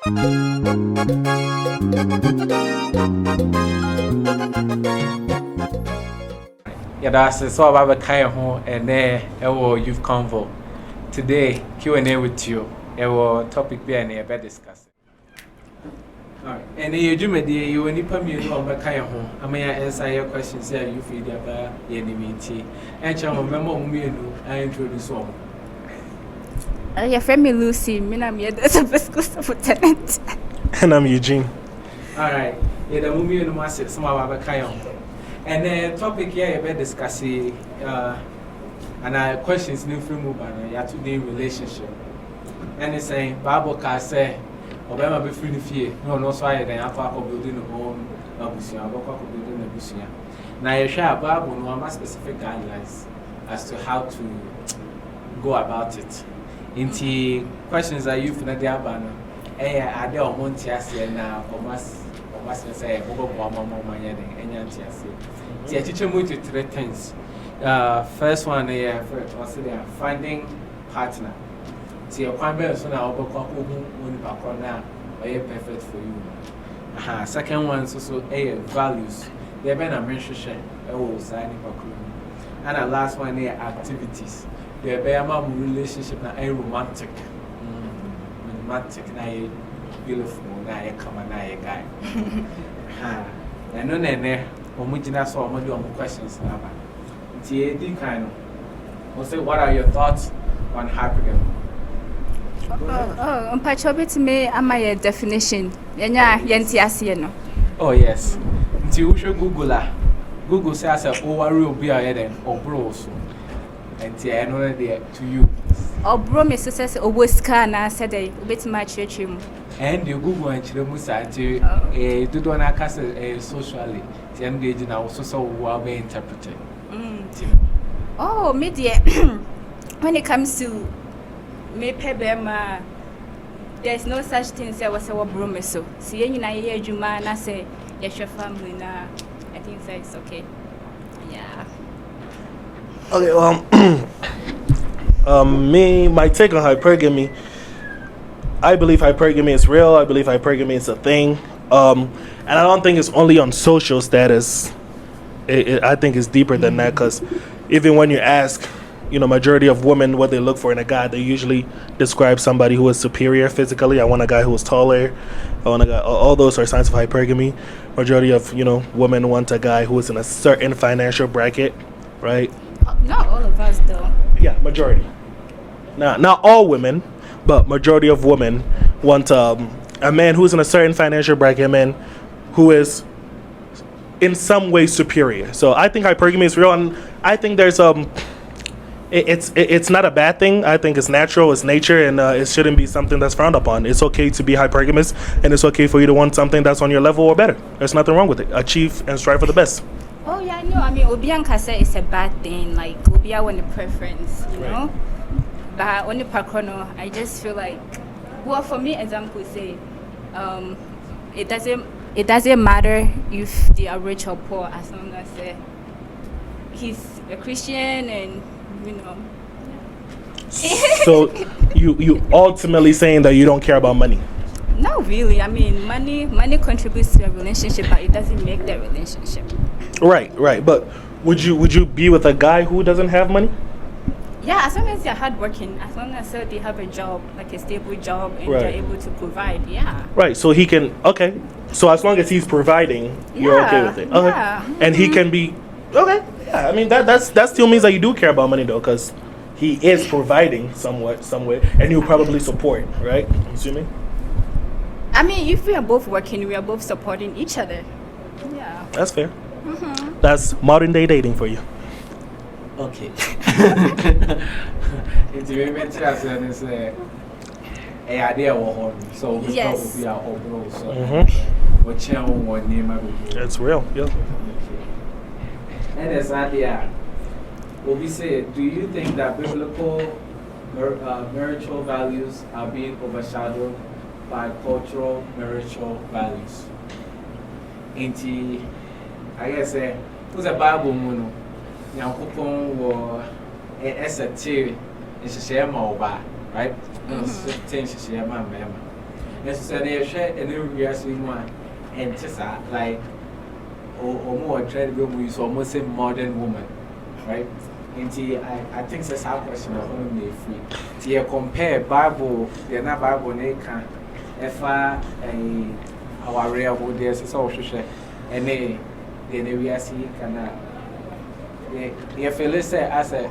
Yeah, that's so about the kind home and there youth convo. Today, Q&A with you. Our topic be and better discuss. Alright, and you do me dear, you only put me on the kind home. I may answer your questions here, you feed about enemy. And Chama, remember me, I introduce one. Your friend me Lucy, I'm here as a school lieutenant. And I'm Eugene. Alright, yeah, the movie and master, some of our kind home. And the topic here, you better discuss and our questions new film and your today relationship. And it's saying Bible can say, Obama be free fear. No, so I then after building a home, Abusia, building a Busia. Now you share Bible no more specific guidelines as to how to go about it. Into questions that you find there, banner. Are there on Montias now, or must say, Mama, and the teacher moved to 3 things. First one, finding partner. See, your primary son, I'll go now, perfect for you. Second one is also values. They've been a mention, signing for and the last one, activities. They've been a relationship, now romantic. Romantic, now beautiful, now you come and now you guy. And no, we just saw more questions now. What are your thoughts on hypergamy? Mpachobit me my definition. Oh yes. Until you should Google says overall be a or bros. And I know there to you. Or bro me says Obuska said a bit my church. And you Google and Chilemusa to do not cast socially. The engaging also so well be interpreted. Oh, media. When it comes to me pebema, there's no such thing as a broom. So, see, you know, you man, I say, yes, your family now. I think that's okay. Yeah. Okay, my take on hypergamy. I believe hypergamy is real. I believe hypergamy is a thing. And I don't think it's only on social status. I think it's deeper than that, because even when you ask, majority of women what they look for in a guy, they usually describe somebody who is superior physically. I want a guy who is taller. I want a guy. All those are signs of hypergamy. Majority of women want a guy who is in a certain financial bracket, right? Not all of us, though. Yeah, majority. Not all women, but majority of women want a man who's in a certain financial bracket, a man who is in some way superior. So I think hypergamy is real, and I think there's it's not a bad thing. I think it's natural, it's nature, and it shouldn't be something that's frowned upon. It's okay to be hypergamous, and it's okay for you to want something that's on your level or better. There's nothing wrong with it. Achieve and strive for the best. Oh yeah, no. I mean, Obianka said it's a bad thing. Like Obia want a preference, know. But on the parkono, I just feel like, well, for me, example say, it doesn't matter if they are rich or poor, as long as he's a Christian and So you ultimately saying that you don't care about money? Not really. I mean, money contributes to a relationship, but it doesn't make that relationship. Right. But would you be with a guy who doesn't have money? Yeah, as long as they're hardworking, as long as they have a job, like a stable job, and they're able to provide, yeah. Right, so he can, okay. So as long as he's providing, you're okay with it. Okay. Yeah. And he can be, okay. Yeah, I mean, that still means that you do care about money, though, because he is providing somewhat, some way, and you probably support, right? I'm assuming? I mean, if we are both working, we are both supporting each other. Yeah. That's fair. That's modern day dating for you. Okay. It's very interesting. It's a idea of so we be our whole so what channel one name. It's real. Yeah. And as idea, what we say, do you think that biblical marital values are being overshadowed by cultural marital values? I guess who's a Bible mono? Yankopon were a theory, it's a share right? Things share my And so they share and then we are seeing one and just like or more try to go is almost a modern woman, right? And I think that's our question of only free. To compare Bible, they're not Bible they can if our real there's a social and then we are seeing can if you listen as a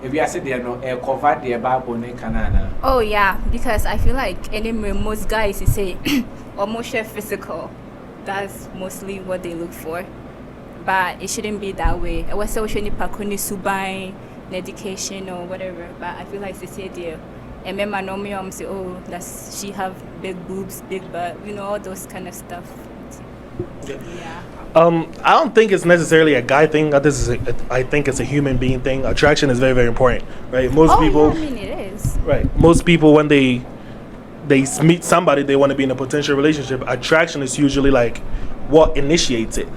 if you are saying they are not covered the Bible in Canada. Oh yeah, because I feel like anyway most guys you say almost physical. That's mostly what they look for. But it shouldn't be that way. I was so shouldn't pakuni subai education or whatever. But I feel like they say there and remember normally say, oh, does she have big boobs, big butt, you know, all those kind of stuff. Yeah. I don't think it's necessarily a guy thing. I think it's a human being thing. Attraction is very, very important, right? Most people. Yeah, I mean, it is. Right. Most people, when they meet somebody, they want to be in a potential relationship. Attraction is usually like what initiates it.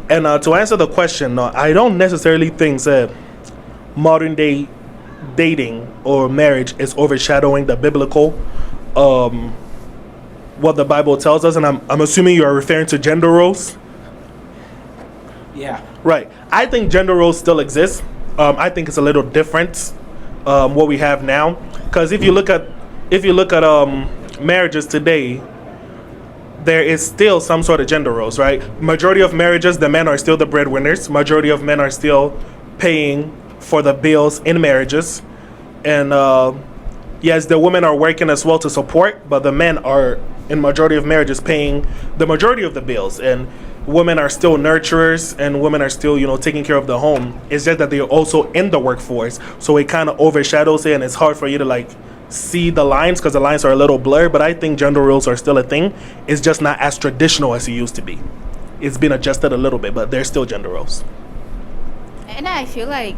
And to answer the question, I don't necessarily think that modern day dating or marriage is overshadowing the biblical, what the Bible tells us. And I'm assuming you are referring to gender roles. Yeah. Right. I think gender roles still exist. I think it's a little different what we have now. Because if you look at marriages today, there is still some sort of gender roles, right? Majority of marriages, the men are still the breadwinners. Majority of men are still paying for the bills in marriages. And yes, the women are working as well to support, but the men are, in majority of marriages, paying the majority of the bills. And women are still nurturers, and women are still, taking care of the home. It's just that they're also in the workforce. So it kind of overshadows it, and it's hard for you to, see the lines because the lines are a little blurred. But I think gender roles are still a thing. It's just not as traditional as it used to be. It's been adjusted a little bit, but there's still gender roles. And I feel like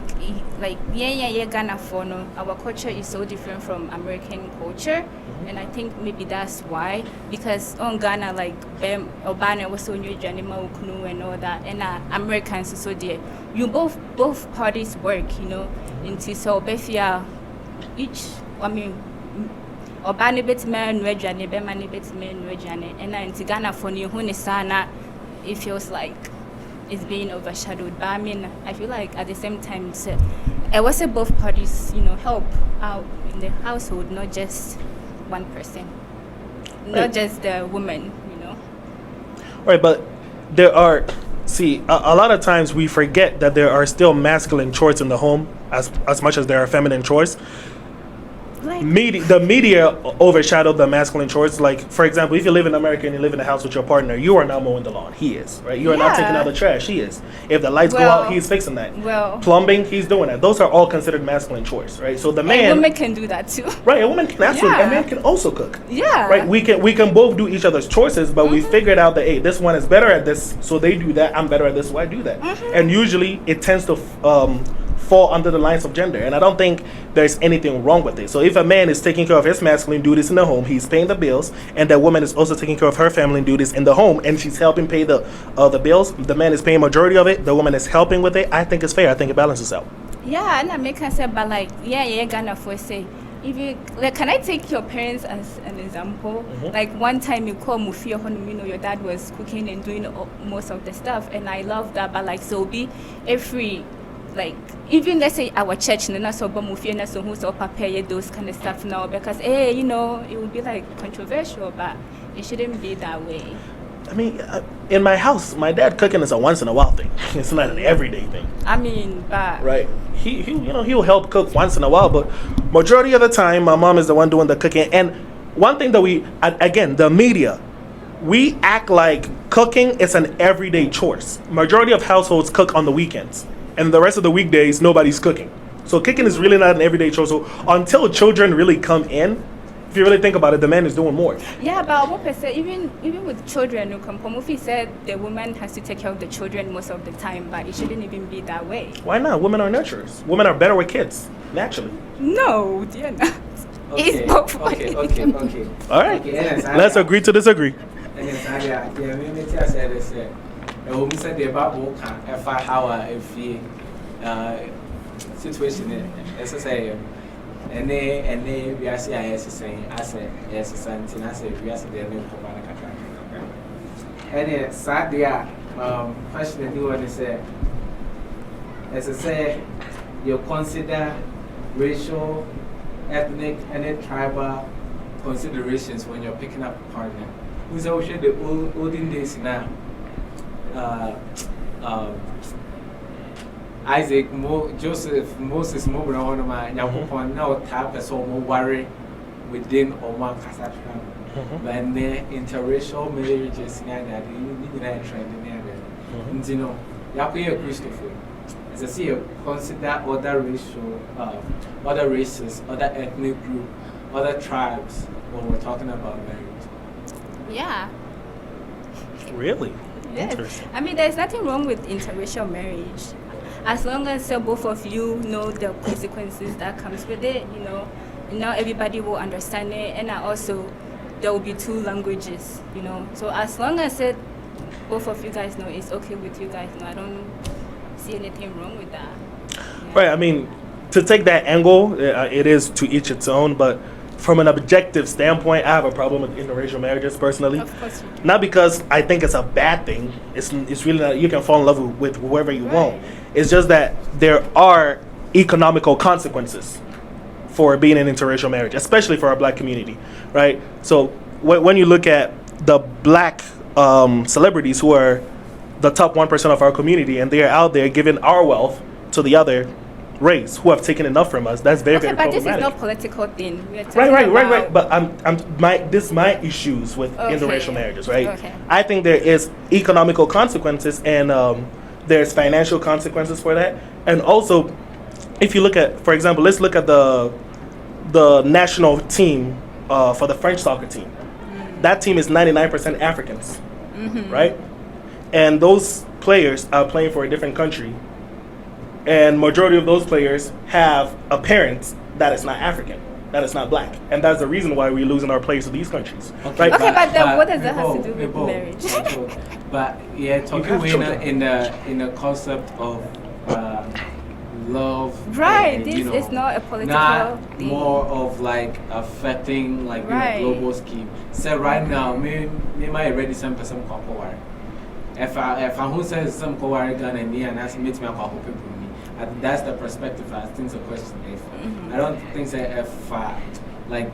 Ghana no, our culture is so different from American culture, and I think maybe that's why. Because on Ghana, Obana was so new, Janima Ukunu and all that, and Americans so dear. You both parties work, into so Befia each. I mean, Obana bit man, Rejane, Bemani bit man, Rejane, and in Ghana for you, Hunisana, it feels like it's being overshadowed. But I mean, I feel like at the same time, I was say both parties, help out in the household, not just one person, not just the woman, Right, but there are, a lot of times we forget that there are still masculine chores in the home as much as there are feminine chores. The media overshadowed the masculine chores. Like, for example, if you live in America and you live in a house with your partner, you are not mowing the lawn. He is, right? You are not taking out the trash. He is. If the lights go out, he's fixing that. Well, plumbing, he's doing that. Those are all considered masculine chores, right? So the man, a woman can do that too. Right? A woman can absolutely. A man can also cook. Yeah. Right? We can both do each other's choices, but we figured out that this one is better at this, so they do that. I'm better at this, so I do that. And usually it tends to fall under the lines of gender, and I don't think there's anything wrong with it. So if a man is taking care of his masculine duties in the home, he's paying the bills, and the woman is also taking care of her family duties in the home, and she's helping pay the bills. The man is paying majority of it. The woman is helping with it. I think it's fair. I think it balances out. Yeah, and I make her say, but Ghana for say. If you can I take your parents as an example? Like one time you call Mufia Honumino, your dad was cooking and doing most of the stuff, and I love that. But so be every. Even let's say our church, so who's prepare those kind of stuff now because it would be controversial, but it shouldn't be that way. I mean, in my house, my dad cooking is a once in a while thing. It's not an everyday thing. I mean, but right, he'll help cook once in a while, but majority of the time, my mom is the one doing the cooking. And one thing that the media, we act like cooking is an everyday chore. Majority of households cook on the weekends. And the rest of the weekdays, nobody's cooking. So cooking is really not an everyday chore. So until children really come in, if you really think about it, the man is doing more. Yeah, but what person, even with children, Mufi said the woman has to take care of the children most of the time, but it shouldn't even be that way. Why not? Women are nurturers. Women are better with kids, naturally. No, they're not. It's both ways. Okay. All right. Let's agree to disagree. We said the Bible can how if the situation as I say and then we are saying, I said, yes, something, I said, we are saying, and then sadly, question the one is, as I say, you consider racial, ethnic, and tribal considerations when you're picking up a partner. Who's also the olden days now? Isaac, Joseph, Moses, Mobra, now tap so more worry within one Cassatran. But interracial marriages, you need a trend in there. You know, Yakuya Christopher. As I see, you consider other racial, other races, other ethnic group, other tribes when we're talking about marriage. Yeah. Really? Yes. I mean, there's nothing wrong with interracial marriage. As long as both of you know the consequences that comes with it, you know, now everybody will understand it, and also there will be two languages, you know. So as long as both of you guys know it's okay with you guys, no, I don't see anything wrong with that. Yeah. Right. I mean, to take that angle, it is to each its own, but from an objective standpoint, I have a problem with interracial marriages personally. Of course you do. Not because I think it's a bad thing. It's really not, you can fall in love with whoever you want. It's just that there are economical consequences for being in interracial marriage, especially for our black community, right? So when you look at the black celebrities who are the top 1% of our community, and they are out there giving our wealth to the other race who have taken enough from us, that's very, very problematic. But this is not political thing. Right. But this is my issues with interracial marriages, right? Okay. I think there is economical consequences, and there's financial consequences for that. And also, if you look at, for example, let's look at the national team for the French soccer team. That team is 99% Africans, right? And those players are playing for a different country. And majority of those players have a parent that is not African, that is not black, and that's the reason why we're losing our players to these countries. Okay, right? but then what does that have to do with marriage? But yeah, talking in the concept of love. Right, and, this is not a political not thing. more of like affecting like Right. global scheme. So right now, me might ready some person call If I who says some Kowari gun and me and ask me to me people me, that's the perspective I think the question. I don't think that if like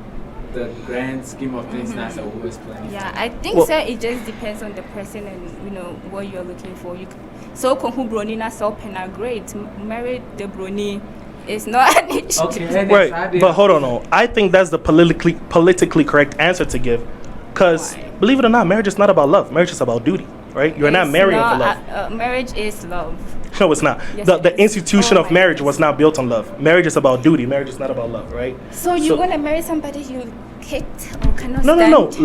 the grand scheme of things that's always playing. Yeah, I think so. It just depends on the person and you know what you're looking for. So who brony na so pena great married the brony is not an issue. Okay, right. But hold on, I think that's the politically correct answer to give, because believe it or not, marriage is not about love. Marriage is about duty. Right? You're not marrying for love. Marriage is love. No, it's not. Yes, the institution of marriage goodness. was not built on love. Marriage is about duty. Marriage is not about love, right? So you want to marry somebody you kicked or cannot No. stand?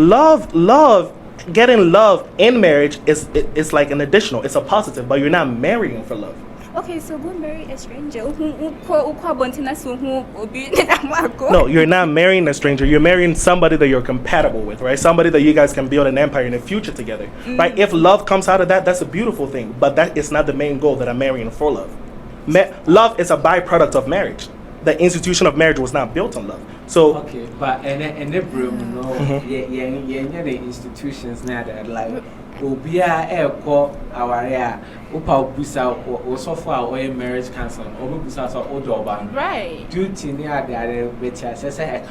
Love. Getting love in marriage is like an additional. It's a positive, but you're not marrying for love. Okay, so go marry a stranger. No, you're not marrying a stranger. You're marrying somebody that you're compatible with, right? Somebody that you guys can build an empire in the future together, right? If love comes out of that, that's a beautiful thing. But that is not the main goal that I'm marrying for love. Love is a byproduct of marriage. The institution of marriage was not built on love. So okay, but and the room, the institutions now that like. Obia eko awarea upa busa o so for our marriage counseling or busa so odoba right duty near the better say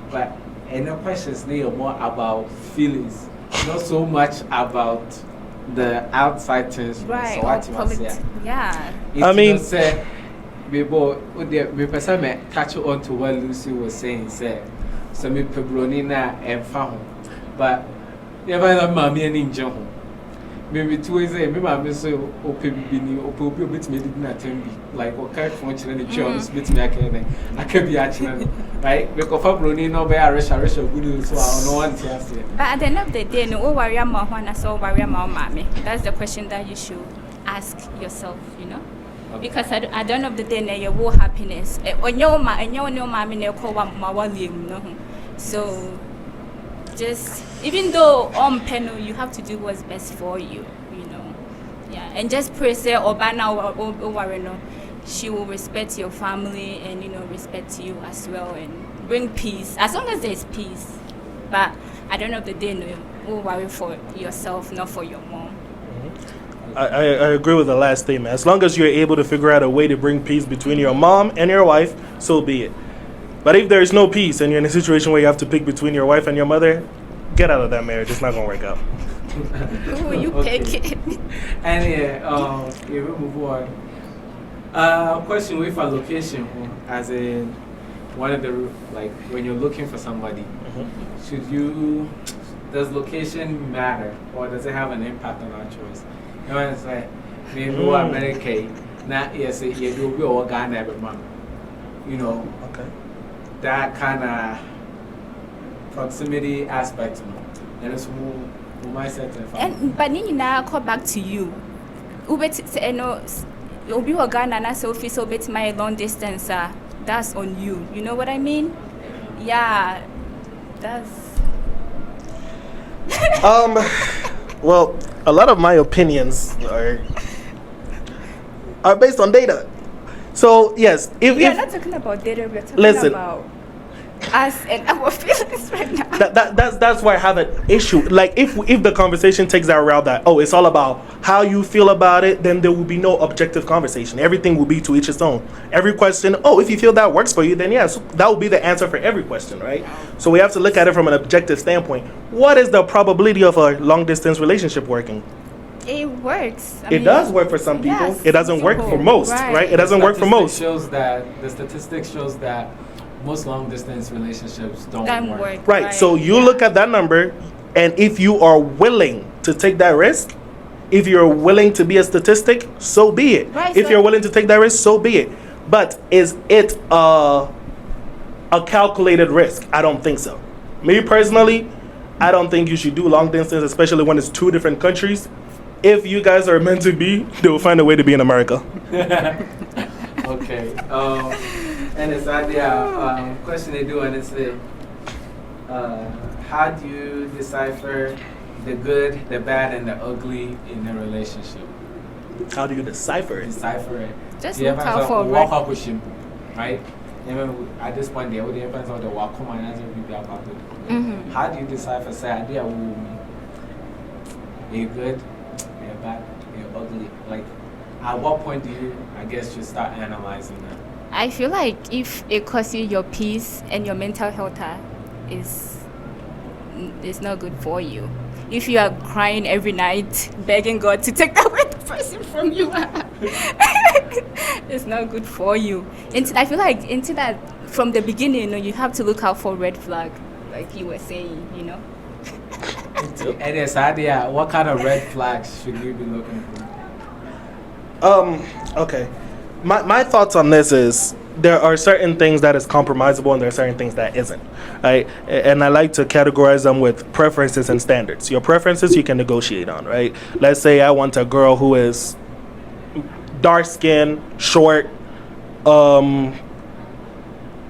but and the questions they are more about feelings, not so much about the outside things. Right, so what you say yeah, I mean say before we person me catch on to what Lucy was saying say so me pebroni na emfa but yeah, but I'm in John. Maybe 2 years ago, maybe I'm so open, open, bit me didn't attend like what kind of function in the church, bit me I can be actually right because Fabroni no be a resha good so I no one to say. But at the end of the day, no worry about one, so worry about mommy. That's the question that you should ask yourself, you know. Okay. Because at the end of the day, you will happiness. When your mommy ne call no. So just even though on panel you have to do what's best for you, you know. Yeah, and just pray say or banner or no. she will respect your family and respect you as well and bring peace as long as there's peace. But at the end of the day, you worry for yourself, not for your mom. I agree with the last statement. As long as you're able to figure out a way to bring peace between your mom and your wife, so be it. But if there is no peace and you're in a situation where you have to pick between your wife and your mother, get out of that marriage. It's not going to work out. Who will you pick? And yeah, we move on. Question with for location, as in one of the, like, when you're looking for somebody, does location matter or does it have an impact on our choice? You know what I'm saying? Maybe we're American, not yes, you do be all Ghana every month. Okay. That kind of proximity aspect, and it's who might set it. And but then now call back to you. Obi wa Ghana na so fi so bit my long distance. That's on you. You know what I mean? Yeah, that's. Well, a lot of my opinions are based on data. So yes, if we are not talking about data, we're talking about us and our feelings right now. That's why I have an issue. Like if the conversation takes that route that it's all about how you feel about it, then there will be no objective conversation. Everything will be to each its own. Every question, if you feel that works for you, then yes, that will be the answer for every question, right? So we have to look at it from an objective standpoint. What is the probability of a long distance relationship working? It works. It does work for some people. Yes, it doesn't work for most, right? It doesn't work for most. The statistics shows that most long distance relationships don't work. Right. So you look at that number, and if you are willing to take that risk, if you're willing to be a statistic, so be it. Right, if you're willing to take that risk, so be it. But is it a calculated risk? I don't think so. Me personally, I don't think you should do long distance, especially when it's two different countries. If you guys are meant to be, they will find a way to be in America. Okay. And it's the question they do, and it's how do you decipher the good, the bad, and the ugly in a relationship? How do you decipher it? Just look out for walk up with him, right? At this point, it depends on the walk. Come on, how do you decipher? Say, idea you're good, you're bad, you're ugly. Like, at what point do you, I guess, you start analyzing that? I feel like if it costs you your peace and your mental health is not good for you. If you are crying every night, begging God to take away the person from you, it's not good for you. And I feel like into that from the beginning, you have to look out for red flag, like you were saying, And it's idea, what kind of red flags should we be looking for? Okay. My thoughts on this is there are certain things that is compromisable and there are certain things that isn't, right? And I like to categorize them with preferences and standards. Your preferences you can negotiate on, right? Let's say I want a girl who is dark skin, short,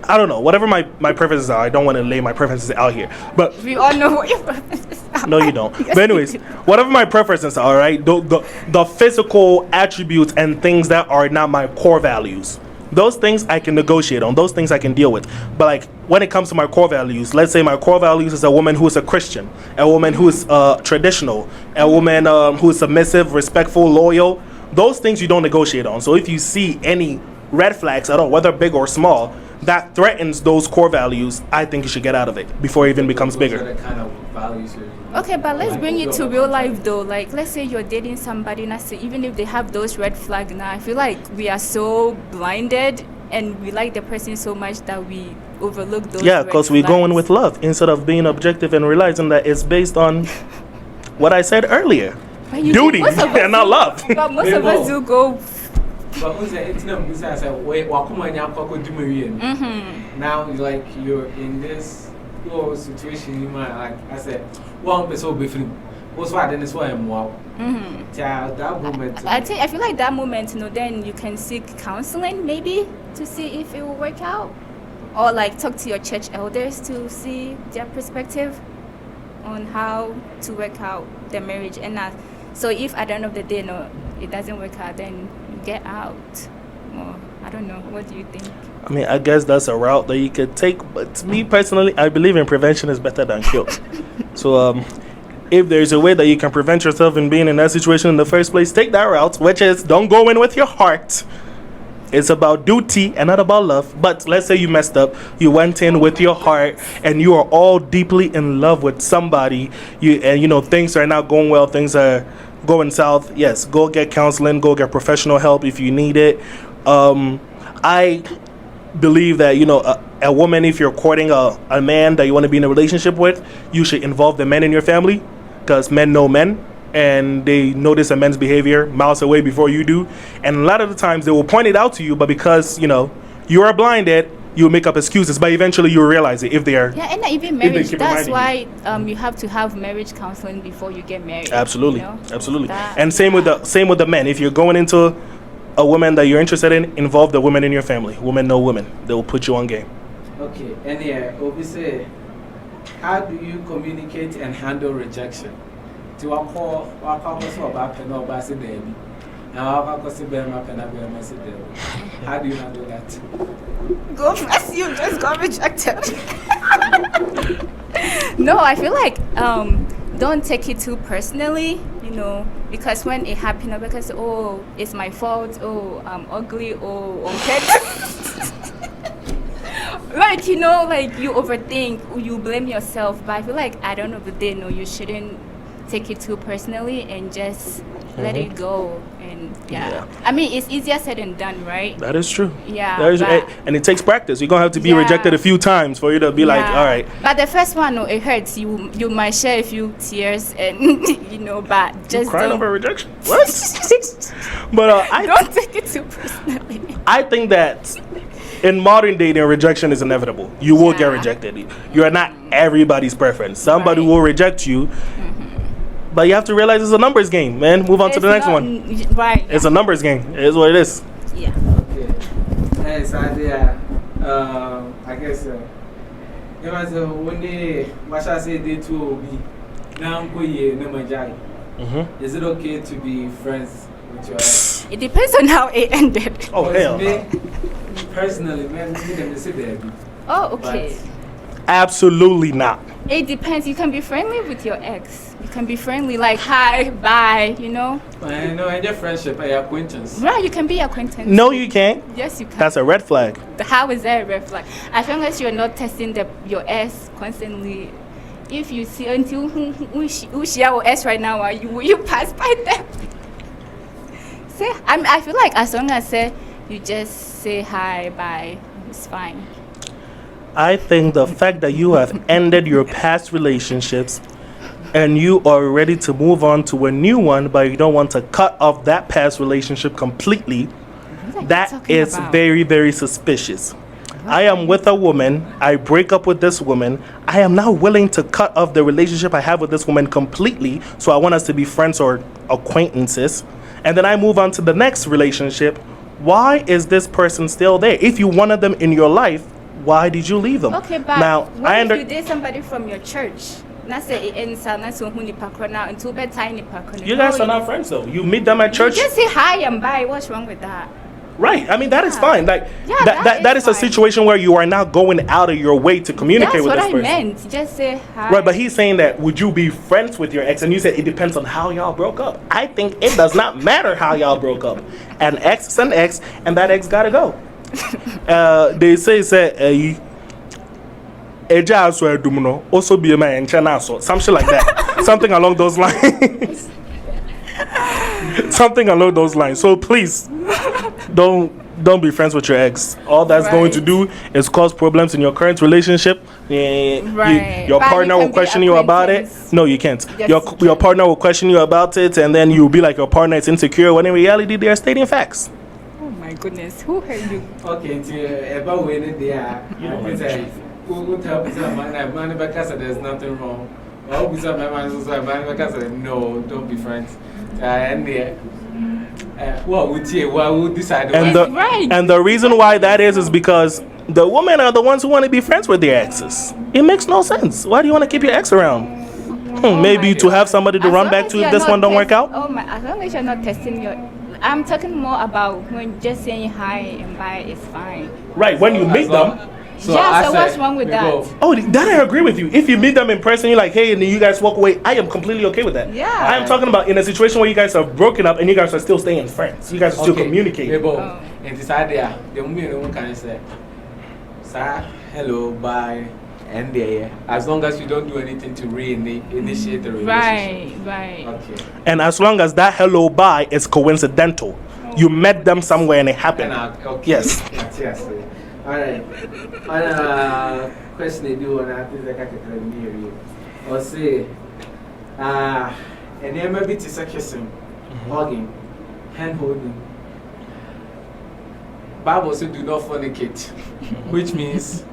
I don't know, whatever my preferences are. I don't want to lay my preferences out here, but we all know what your preferences are. No, you don't. But anyways, whatever my preferences are, right? The physical attributes and things that are not my core values, those things I can negotiate on. Those things I can deal with. But like when it comes to my core values, let's say my core values is a woman who is a Christian, a woman who is traditional, a woman who is submissive, respectful, loyal. Those things you don't negotiate on. So if you see any red flags at all, whether big or small, that threatens those core values, I think you should get out of it before it even becomes bigger. What kind of values okay, but let's bring it to real life though. Like, let's say you're dating somebody, and I say, even if they have those red flags now, I feel like we are so blinded and we like the person so much that we overlook those. Yeah, because we go in with love instead of being objective and realizing that it's based on what I said earlier. Duty and not love. But most of us do go. But now, like, you're in this situation, you might, like I said, one person will be free. What's why then it's why I'm wow. That moment. I feel like that moment, then you can seek counseling maybe to see if it will work out, or like talk to your church elders to see their perspective on how to work out the marriage. And so if at the end of the day, it doesn't work out, then you get out. Or I don't know. What do you think? I mean, I guess that's a route that you could take. But to me personally, I believe in prevention is better than cure. So, if there's a way that you can prevent yourself in being in that situation in the first place, take that route, which is don't go in with your heart. It's about duty and not about love. But let's say you messed up. You went in with your heart and you are all deeply in love with somebody. Things are not going well. Things are going south. Yes, go get counseling. Go get professional help if you need it. I believe that, a woman, if you're courting a man that you want to be in a relationship with, you should involve the men in your family, because men know men. And they notice a man's behavior miles away before you do. And a lot of the times they will point it out to you, but because, you are blinded, you'll make up excuses. But eventually you'll realize it if they are. Yeah, and even marriage. That's why you have to have marriage counseling before you get married. Absolutely. Absolutely. And same with the men. If you're going into a woman that you're interested in, involve the women in your family. Women know women. They will put you on game. Okay. And obviously, how do you communicate and handle rejection? To call so about pen or bassy baby. Now I'll see Berma pen and Berma. How do you handle that? God bless you, just got rejected. No, I feel like don't take it too personally, because when it happened, because it's my fault, I'm ugly, I'm petty. Like you overthink, you blame yourself. But I feel like at the end of the day, no, you shouldn't take it too personally and just let it go. And I mean, it's easier said than done, right? That is true. Yeah, and it takes practice. You're gonna have to be rejected a few times for you to be like, all right. But the first one, no, it hurts. You might shed a few tears, and but just crying over rejection. What? But I don't take it too personally. I think that in modern dating, rejection is inevitable. You will get rejected. You are not everybody's preference. Somebody will reject you. But you have to realize it's a numbers game, man. Move on to the next one. Right. It's a numbers game. It is what it is. Yeah. Okay. And so I guess when they what I say they two will be now is it okay to be friends with your ex? It depends on how it ended. Oh hell. Personally, man, me them say there. Oh, okay. Absolutely not. It depends. You can be friendly with your ex. You can be friendly, like hi, bye, I know, and your friendship, acquaintance. Right, you can be acquaintance. No, you can't. Yes, you can. That's a red flag. How is that a red flag? As long as you're not testing your ex constantly. If you see until who share your ex right now, will you pass by them? I feel like as long as you just say hi, bye, it's fine. I think the fact that you have ended your past relationships and you are ready to move on to a new one, but you don't want to cut off that past relationship completely, that is very, very suspicious. I am with a woman. I break up with this woman. I am now willing to cut off the relationship I have with this woman completely, so I want us to be friends or acquaintances. And then I move on to the next relationship. Why is this person still there? If you wanted them in your life, why did you leave them? Okay, but now, what if you did somebody from your church? You guys are not friends though. You meet them at church. You just say hi and bye. What's wrong with that? Right. I mean, that is fine. Like that is a situation where you are not going out of your way to communicate with this person. That's what I meant. Just say hi. Right, but he's saying that would you be friends with your ex? And you said it depends on how y'all broke up. I think it does not matter how y'all broke up. An ex is an ex, and that ex gotta go. They say also be a man, something like that. Something along those lines. Something along those lines. So please don't be friends with your ex. All that's going to do is cause problems in your current relationship. Your partner will question you about it. No, you can't. Your partner will question you about it, and then you'll be like your partner is insecure, when in reality they are stating facts. Oh my goodness, who heard you? Okay, about when they are, who tell man because there's nothing wrong. No, don't be friends. What would decide? And the reason why that is because the women are the ones who want to be friends with their exes. It makes no sense. Why do you want to keep your ex around? Maybe to have somebody to run back to if this one don't work out. As long as you're not testing your. I'm talking more about when just saying hi and bye is fine. Right, when you meet them. So Yeah, I so said, what's wrong with we that? go. Oh, that I agree with you. If you meet them in person, you're like, hey, and then you guys walk away, I am completely okay with that. Yeah. I am talking about in a situation where you guys are broken up and you guys are still staying friends. You guys are still communicating. Bebo, Oh. and decide there, the woman can say, sir, hello, bye, and there. As long as you don't do anything to initiate the relationship. Right. Okay. And as long as that hello bye is coincidental, you met them somewhere and it happened. Okay. Yes. Yes. All right. Question I do, and I think I can hear you. Or say, and then maybe it's a kissing, hugging, hand holding. Bible says do not fornicate, which means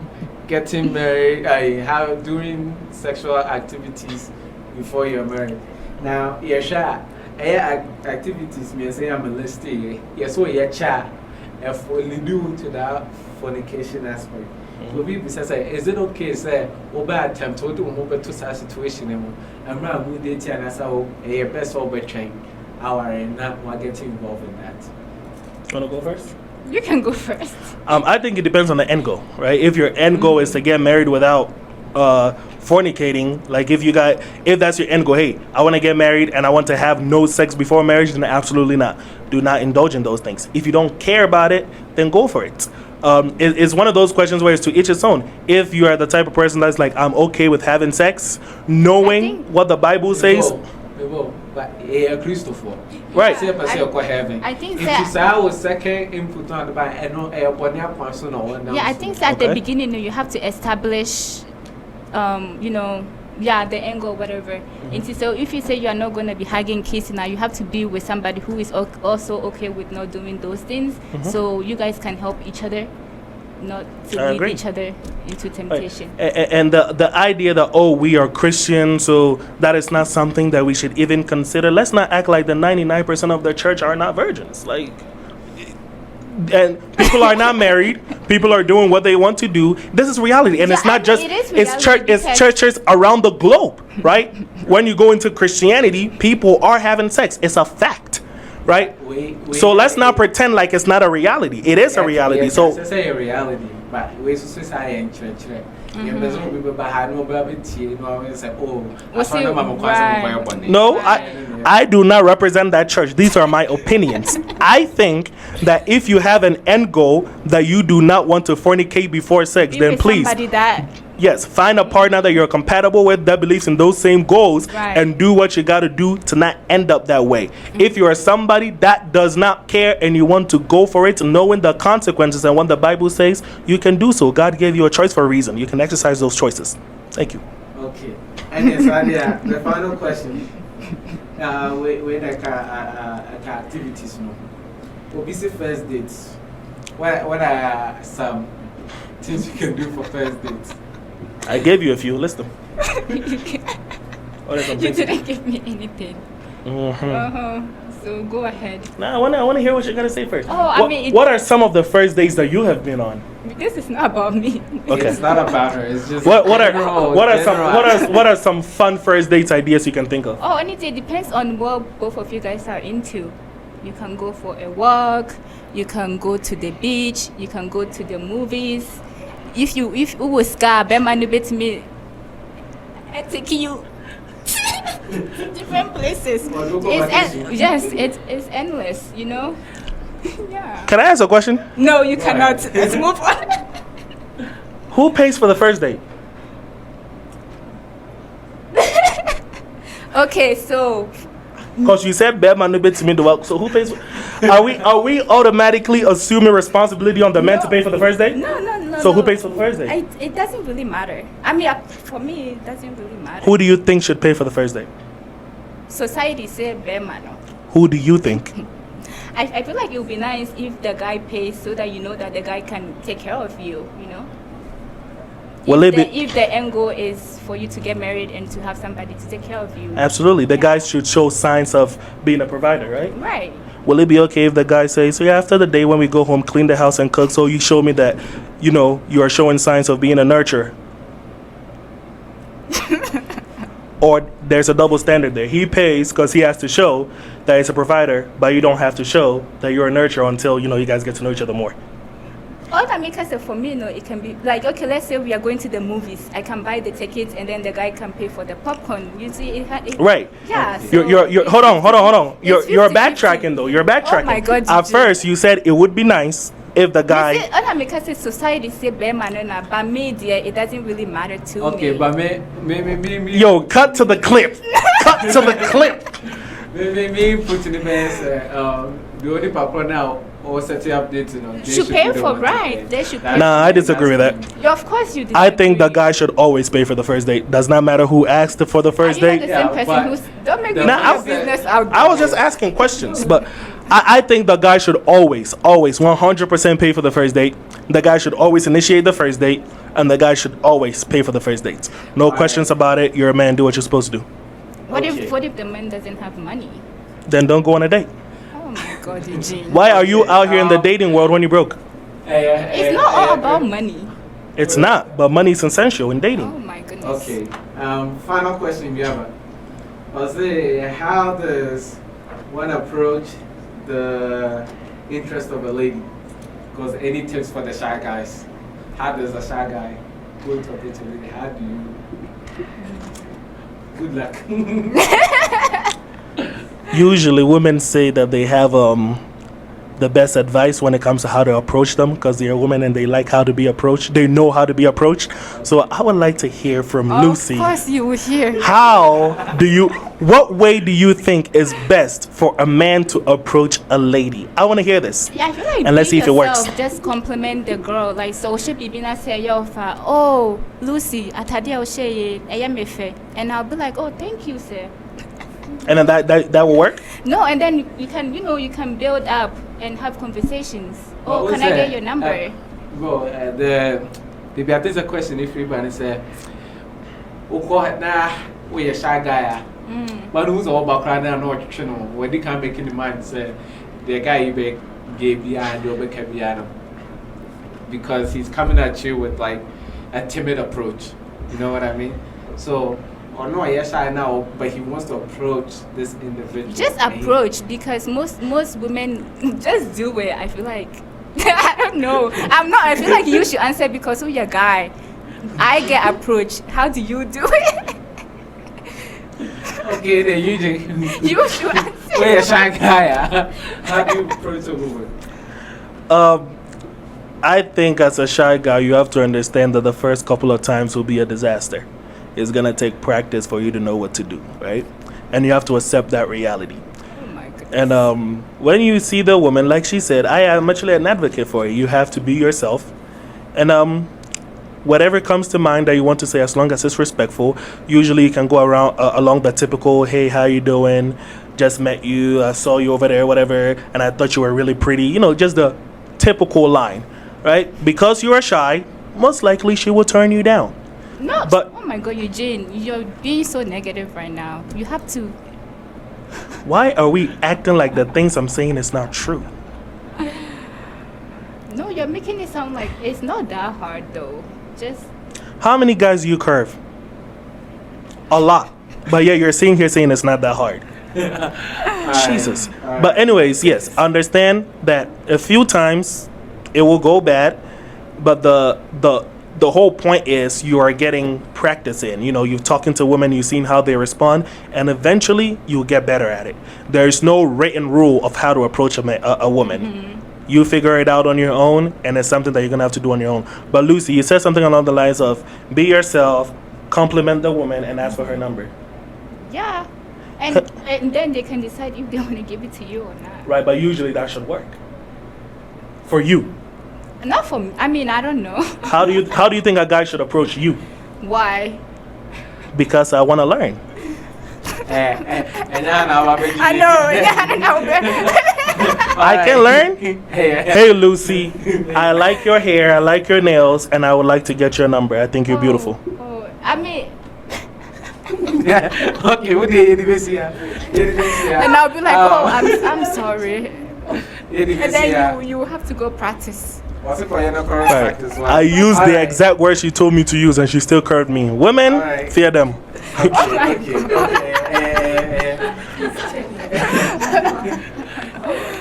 getting married, doing sexual activities before you're married. Now, sure, activities means say I'm a list. Yes, so if only due to that fornication aspect. So people say, is it okay, say, over attempt to do to such situation, and I'm good dating and I say, a best over train, our and not getting involved in that. You want to go first? You can go first. I think it depends on the end goal, right? If your end goal is to get married without fornicating, like if that's your end goal, hey, I want to get married and I want to have no sex before marriage, then absolutely not. Do not indulge in those things. If you don't care about it, then go for it. It's one of those questions where it's to each its own. If you are the type of person that's like, I'm okay with having sex, knowing what the Bible says. But Christopher. Right. I think if that I was second input on the Bible, and no person or yeah, I think at the beginning you have to establish, the angle, whatever. And so if you say you are not going to be hugging, kissing, now you have to be with somebody who is also okay with not doing those things. So you guys can help each other, not to lead each other into temptation. Right. And the idea that, we are Christians, so that is not something that we should even consider. Let's not act like the 99% of the church are not virgins. Like, and people are not married. People are doing what they want to do. This is reality, and it's not just it's churches around the globe, right? When you go into Christianity, people are having sex. It's a fact, right? So let's not pretend like it's not a reality. It is a reality. Yes, so it's a reality, but we society and church. No, I do not represent that church. These are my opinions. I think that if you have an end goal that you do not want to fornicate before sex, then please, yes, find a partner that you're compatible with, that believes in those same goals, and do what you got to do to not end up that way. If you are somebody that does not care and you want to go for it, knowing the consequences and what the Bible says, you can do so. God gave you a choice for a reason. You can exercise those choices. Thank you. Okay. And then, Sadia, the final question. With activities, obviously first dates. What are some things you can do for first dates? I gave you a few. List them. You didn't give me anything. So go ahead. I want to hear what you're gonna say first. What are some of the first dates that you have been on? This is not about me. Okay. It's not about her. It's just what are some fun first dates ideas you can think of? Anything. It depends on what both of you guys are into. You can go for a walk. You can go to the beach. You can go to the movies. If you was scar, Bema bit me. I take you different places. It's endless, Yeah. Can I ask a question? No, you cannot. Let's move on. Who pays for the first date? Okay, so. Because you said bad man to me the work. So who pays? Are we automatically assuming responsibility on the man to pay for the first date? No. So who pays for the first date? It doesn't really matter. I mean, for me, it doesn't really matter. Who do you think should pay for the first date? Society say bad man. Who do you think? I feel like it would be nice if the guy pays so that you know that the guy can take care of you. If the end goal is for you to get married and to have somebody to take care of you. Absolutely. The guy should show signs of being a provider, right? Right. Will it be okay if the guy says, so yeah, after the day when we go home, clean the house and cook, so you show me that, you are showing signs of being a nurturer? or there's a double standard there. He pays because he has to show that he's a provider, but you don't have to show that you're a nurturer until you guys get to know each other more. All that makes sense for me, it can be like, okay, let's say we are going to the movies. I can buy the tickets and then the guy can pay for the popcorn. You see, it right? Yeah. You're hold on. You're 50-50. backtracking though. You're backtracking. Oh my God! At first, you said it would be nice if the guy. All that makes sense. Society say bear manana, but me, dear, it doesn't really matter to me. Okay, but me. Yo, cut to the clip. Cut to the clip. Me put in the best. The only papa now. Or setting up dates, should pay for right. They should pay. Nah, I disagree with that. Yeah, of course you disagree. I think the guy should always pay for the first date. Does not matter who asked for the first date. The same person who's don't make business out. I was just asking questions, but I think the guy should always 100% pay for the first date. The guy should always initiate the first date, and the guy should always pay for the first dates. No questions about it. You're a man. Do what you're supposed to do. What if the man doesn't have money? Then don't go on a date. Oh my God, Eugene. Why are you out here in the dating world when you're broke? It's not all about money. It's not, but money's essential in dating. Oh my goodness. Okay. Final question, Biaba. How does one approach the interest of a lady? Because any tips for the shy guys? How does a shy guy go to approach a lady? How do you? Good luck. Usually women say that they have the best advice when it comes to how to approach them because they're women and they like how to be approached. They know how to be approached. So I would like to hear from Lucy. Of course you will hear. What way do you think is best for a man to approach a lady? I want to hear this. Yeah, I feel like and let's see if it works. Just compliment the girl. Like, so she be bina say, oh, Lucy, atadi oshe ye, and I'll be like, oh, thank you, sir. And then that will work? No, and then you can build up and have conversations. Oh, can I get your number? There's a question if everybody say, we're a shy guy. But who's all about crying and not when they can't make any mind say the guy you gave behind your back because he's coming at you with like a timid approach. You know what I mean? So or no, yes, I know, but he wants to approach this individual. Just approach because most women just do it. I feel like I don't know. I feel like you should answer because you're a guy. I get approached. How do you do it? Okay, then you should answer. We're a shy guy. How do you approach a woman? I think as a shy guy, you have to understand that the first couple of times will be a disaster. It's going to take practice for you to know what to do, right? And you have to accept that reality. Oh my goodness. And when you see the woman, like she said, I am actually an advocate for it. You have to be yourself. And whatever comes to mind that you want to say, as long as it's respectful, usually you can go around along the typical, hey, how you doing? Just met you. I saw you over there, whatever. And I thought you were really pretty. You know, just the typical line, right? Because you are shy, most likely she will turn you down. No, but oh my God, Eugene, you're being so negative right now. You have to. Why are we acting like the things I'm saying is not true? No, you're making it sound like it's not that hard though. Just. How many guys do you curve? A lot. But yeah, you're sitting here saying it's not that hard. Jesus. Right. But anyways, yes, understand that a few times it will go bad, but the whole point is you are getting practice in. You know, you're talking to women, you've seen how they respond, and eventually you'll get better at it. There's no written rule of how to approach a woman. Mm-hmm. You figure it out on your own, and it's something that you're going to have to do on your own. But Lucy, you said something along the lines of be yourself, compliment the woman, and ask for her number. Yeah. And then they can decide if they want to give it to you or not. Right, but usually that should work. For you. Not for me. I mean, I don't know. How do you think a guy should approach you? Why? Because I want to learn. I know. I can learn. Hey, Lucy, I like your hair, I like your nails, and I would like to get your number. I think you're beautiful. I mean. Yeah. Okay. What did you And I'll be like, I'm sorry. And then you have to go practice. What's it called? You know, correct Right. practice. I used the exact word she told me to use, and she still curved me. Women, Alright. fear them. Okay.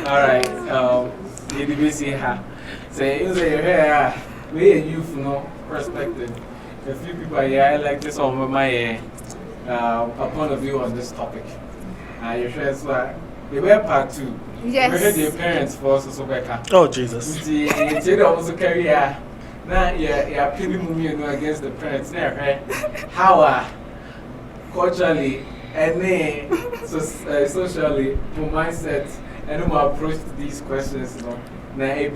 All right. You did see her. Say, you say, hey, we a youth, no perspective. A few people here, I like this on my a point of view on this topic. You share so they were part 2. Yes. We heard their parents for us so back. Oh, Jesus. You also carry now you're pinning me against the parents. How culturally and then socially, my mindset and my approach to these questions. Now, a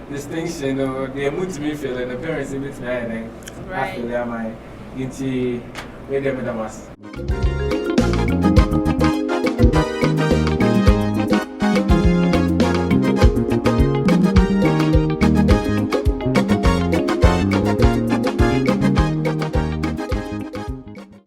distinction, they move to me feel and the parents in between, and I feel that my into where them with us.